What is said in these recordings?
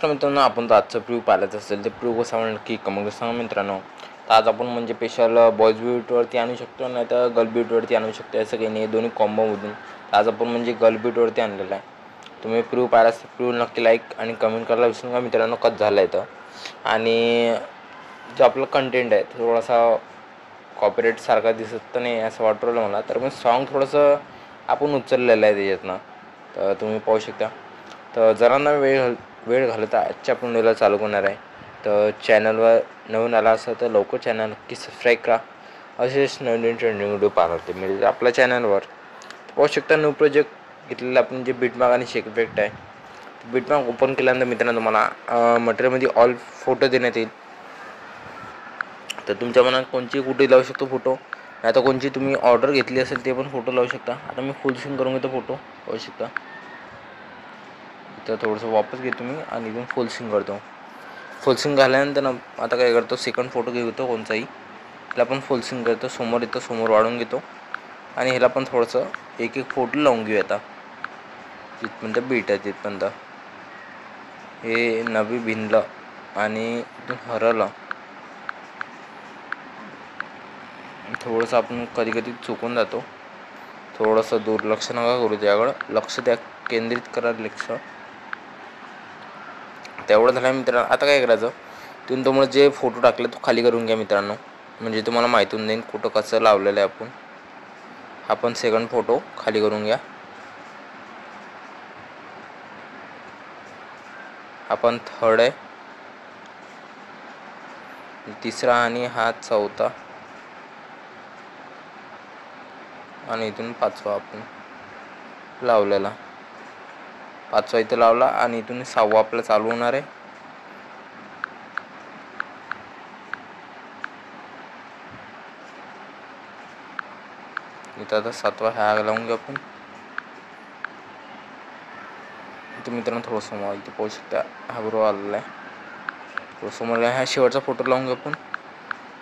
नमस्कार मित्रांनो, आपण तर आजचा प्रिव्ह्यू पाहायचं असेल तर प्रिव्ह्यू कसा म्हणून नक्की कमेंट सांगा मित्रांनो. तर आज आपण म्हणजे स्पेशल बॉयज बीटवरती आणू शकतो, नाही तर गर्ल बीटवरती आणू शकतो, असं काही नाही, दोन्ही कॉम्बोमधून. आज आपण म्हणजे गर्ल बीटवरती आणलेला आहे. तुम्ही प्रिव्ह्यू पाहिला तर प्रिव्ह्यू नक्की लाईक आणि कमेंट करायला विसरू नका मित्रांनो, कसं झालं आहे तर. आणि जो आपलं कंटेंट आहे थोडासा कॉपीराईट सारखा दिसत तर नाही असं वाटू राहिलं मला, तर मग सॉन्ग थोडंसं आपण उचललेलं आहे त्याच्यातनं, तर तुम्ही पाहू शकता. तर जरा ना वेळ घालता आजच्या आपण व्हिडिओला चालू करणार आहे. तर चॅनलवर नवीन आला असं तर लवकर चॅनल नक्की सबस्क्राईब करा, असेच नवीन ट्रेंडिंग व्हिडिओ पाहणार मिळेल आपल्या चॅनलवर. पाहू शकता न्यू प्रोजेक्ट घेतलेला आपण जे बीटमार्क आणि शेक इफेक्ट आहे. बीटमार्क ओपन केल्यानंतर मित्रांनो तुम्हाला मटेरियलमध्ये ऑल फोटो देण्यात येईल. तर तुमच्या मनात कोणची कुठे लावू शकतो फोटो, नाही तर कोणची तुम्ही ऑर्डर घेतली असेल ते पण फोटो लावू शकता. आता मी फुल स्क्रीन करून घेतो फोटो, पाहू शकता. तर थोडंसं वापस घेतो मी आणि इथून फुल स्क्रीन करतो. फुल स्क्रीन झाल्यानंतर ना आता काय करतो, सेकंड फोटो घेतो कोणताही, त्याला पण फुल स्क्रीन करतो, समोर येतो, समोर वाढून घेतो आणि ह्याला पण थोडंसं एक फोटो लावून घेऊ. आता जिथपर्यंत बीट आहे तिथपर्यंत हे नवी भिनलं आणि इथून हरवलं. थोडंसं आपण कधी कधी चुकून जातो, थोडंसं दुर्लक्ष नका करू, त्याकडं लक्ष द्या, केंद्रित करा लक्ष. तेवढं झालं मित्रांनो. आता काय करायचं, तुम्ही तुम्हाला जे फोटो टाकले तो खाली करून घ्या मित्रांनो, म्हणजे तुम्हाला माहिती होऊन जाईल कुठं कसं लावलेलं आहे. आपण सेकंड फोटो खाली करून घ्या. आपण थर्ड आहे, तिसरा आणि हा चौथा आणि इथून पाचवा आपण लावलेला. पाचवा इथं लावला आणि इथून सहावा आपला चालू होणार आहे. इथं आता सातवा ह्या लावून घेऊ आपण. इथं मित्रांनो थोडं समोर इथं पाहू शकता, हा बरोबर आलेला आहे. थोडं समोर ह्या शेवटचा फोटो लावून घेऊ आपण.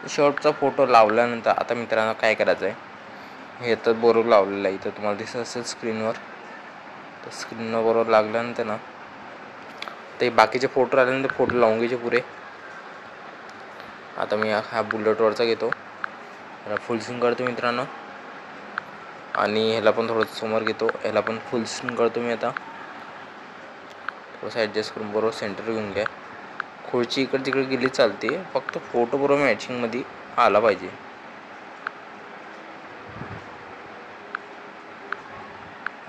शेवटचा फोटो लावल्यानंतर आता मित्रांनो काय करायचं आहे, हे तर बरोबर लावलेलं आहे, इथं तुम्हाला दिसत असेल स्क्रीनवर. तर स्क्रीनवर बरोबर लागल्यानंतर ना ते बाकीचे फोटो आल्यानंतर फोटो लावून घ्यायचे पुरे. आता मी हा बुलेटवरचा घेतो, ह्याला फुल स्क्रीन करतो मित्रांनो आणि ह्याला पण थोडं समोर घेतो, ह्याला पण फुल स्क्रीन करतो मी. आता थोडंसं ॲडजस्ट करून बरोबर सेंटर घेऊन घ्या. खुर्ची इकडे तिकडे गेली चालते, फक्त फोटो बरोबर मॅचिंगमध्ये आला पाहिजे.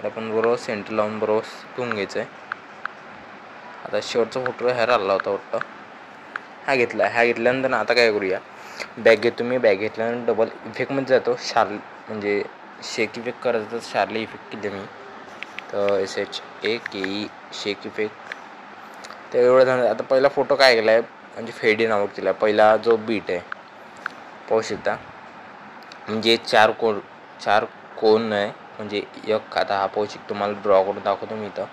आपण बरोबर सेंटर लावून बरोबर घेऊन घ्यायचं आहे. आता शेवटचा फोटो ह्याला आला होता वाटतं, हा घेतला. ह्या घेतल्यानंतर आता काय करूया, बॅग घेतो मी. बॅग घेतल्यानंतर डबल इफेक्टमध्ये जातो. म्हणजे शेक इफेक्ट करायचं तर शार्ली इफेक्ट केले मी, तर SHAKE शेक इफेक्ट. तर एवढं झालं. आता पहिला फोटो काय केला आहे, म्हणजे फेडी नावावर केला. पहिला जो बीट आहे पाहू शकता, म्हणजे चार कोण आहे, म्हणजे एक. आता हा पाहू शकतो, तुम्हाला ड्रॉ करून दाखवतो मी. इथं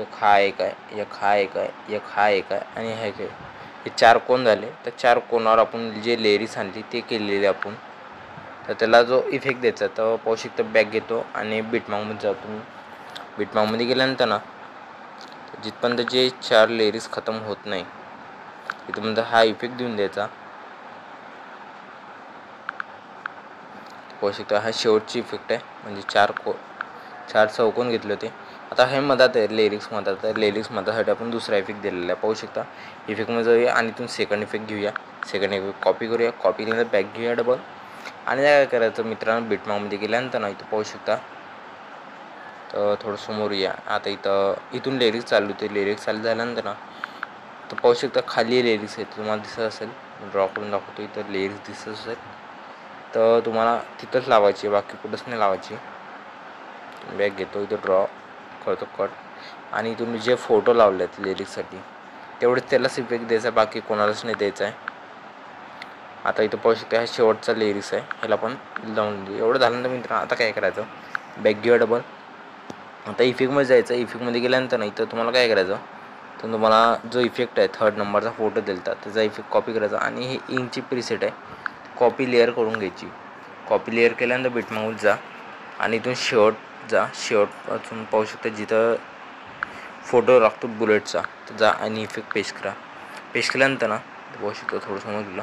एक हा एक आहे, एक हा एक आहे, एक हा एक आहे आणि हे काय, हे चार कोण झाले. तर चार कोणावर आपण जे लेयर्स आणली ते केलेले आपण. तर त्याला जो इफेक्ट द्यायचा तर पाहू शकता, बॅग घेतो आणि बीटमार्कमध्ये जातो मी. बीटमार्कमध्ये गेल्यानंतर ना जिथपर्यंत जे चार लेयर्स खतम होत नाही तिथपर्यंत हा इफेक्ट देऊन द्यायचा. पाहू शकता हा शेवटची इफेक्ट आहे, म्हणजे चार चौकोन घेतले होते. आता हे मधात आहे, लेरिक्स मधात आहे. लेरिक्स मधासाठी आपण दुसरा इफेक्ट दिलेला आहे. पाहू शकता इफेक्टमध्ये जाऊया आणि इथून सेकंड इफेक्ट घेऊया. सेकंड इफेक्ट कॉपी करूया. कॉपी केल्यानंतर बॅक घेऊया डबल आणि काय करायचं मित्रांनो, बीटमार्कमध्ये गेल्यानंतर ना इथं पाहू शकता, तर थोडं समोर या. आता इथून लेरिक्स चालू होते. लेरिक्स चालू झाल्यानंतर ना तर पाहू शकता खाली लेरिक्स आहेत, तुम्हाला दिसत असेल. ड्रॉ करून दाखवतो, इथं लेरिक्स दिसत असेल तर तुम्हाला तिथंच लावायची, बाकी कुठंच नाही लावायची. बॅग घेतो, इथं ड्रॉ करतो कट आणि इथून जे फोटो लावले आहेत लिरिक्ससाठी तेवढेच त्यालाच इफेक्ट द्यायचा, बाकी कोणालाच नाही द्यायचा आहे. आता इथं पाहू शकता हा शेवटचा लिरिक्स आहे, ह्याला पण लावून देऊ. एवढं झाल्यानंतर मित्रांनो आता काय करायचं, बॅग घेऊया डबल. आता इफेक्टमध्ये जायचं. इफेक्टमध्ये गेल्यानंतर नाही तर तुम्हाला काय करायचं, तर तुम्हाला जो इफेक्ट आहे थर्ड नंबरचा फोटो दिलता त्याचा इफेक्ट कॉपी करायचा आणि हे इंकची प्रीसेट आहे, कॉपी लेअर करून घ्यायची. कॉपी लेअर केल्यानंतर बीटमार्कमध्ये जा आणि इथून शेवट जा. शेवटपासून पाहू शकता जिथं फोटो लागतो बुलेटचा, तर जा आणि इफेक्ट पेस्ट करा. पेस्ट केल्यानंतर ना बघू शकतो थोडं समजलं.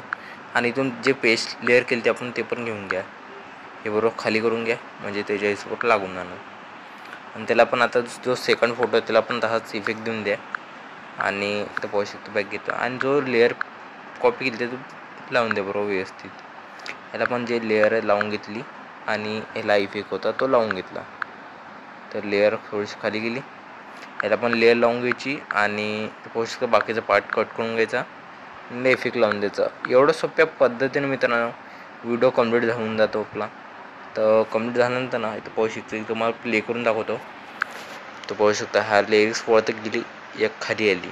आणि इथून जे पेस्ट लेअर केली ते आपण ते पण घेऊन घ्या. हे बरोबर खाली करून घ्या म्हणजे त्याच्या हिशोबात लागून जाणार. आणि त्याला पण आता जो सेकंड फोटो आहे त्याला पण तसाच इफेक्ट देऊन द्या. आणि इथं पाहू शकतो बॅक घेतो आणि जो लेअर कॉपी केली तो लावून द्या बरोबर व्यवस्थित. याला पण जे लेअर लावून घेतली आणि ह्याला इफेक्ट होता तो लावून घेतला. तर लेअर थोडीशी खाली गेली, याला पण लेअर लावून घ्यायची आणि पाहू शकतो बाकीचा पार्ट कट करून घ्यायचा आणि इफेक्ट लावून द्यायचा. एवढं सोप्या पद्धतीने मित्रांनो व्हिडिओ कंप्लीट होऊन जातो आपला. तर कंप्लीट झाल्यानंतर ना इथं पाहू शकतो, तुम्हाला प्ले करून दाखवतो. तो पाहू शकता हा लिरिक्स वरती गेली, एक खाली आली,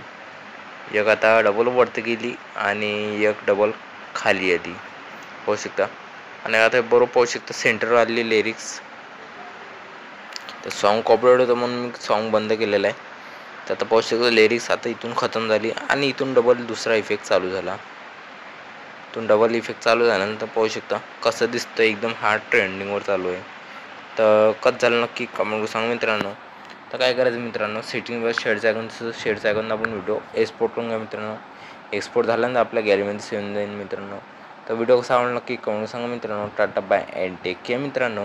एक आता डबल वरती गेली आणि एक डबल खाली आली पाहू शकता. आणि आता बरोबर पाहू शकता सेंटर आलेली लिरिक्स. तर सॉन्ग कॉपीराइट होतं म्हणून मी सॉन्ग बंद केलेलं आहे. तर आता पाहू शकता लिरिक्स आता इथून खतम झाली आणि इथून डबल दुसरा इफेक्ट चालू झाला. इथून डबल इफेक्ट चालू झाल्यानंतर पाहू शकता कसं दिसतं, एकदम हार्ड ट्रेंडिंगवर चालू आहे. तर कसं झालं नक्की कमेंट सांगा मित्रांनो. तर काय करायचं मित्रांनो, सेटिंगवर शेअरचा आयकॉन आपण व्हिडिओ एक्सपोर्ट करून घ्या मित्रांनो. एक्सपोर्ट झाल्यानंतर आपल्या गॅलरीमध्ये सेव्ह जाईल मित्रांनो. तर व्हिडिओ कसा आवडला नक्की कमेंट सांगा मित्रांनो. Tata bye and take care मित्रांनो.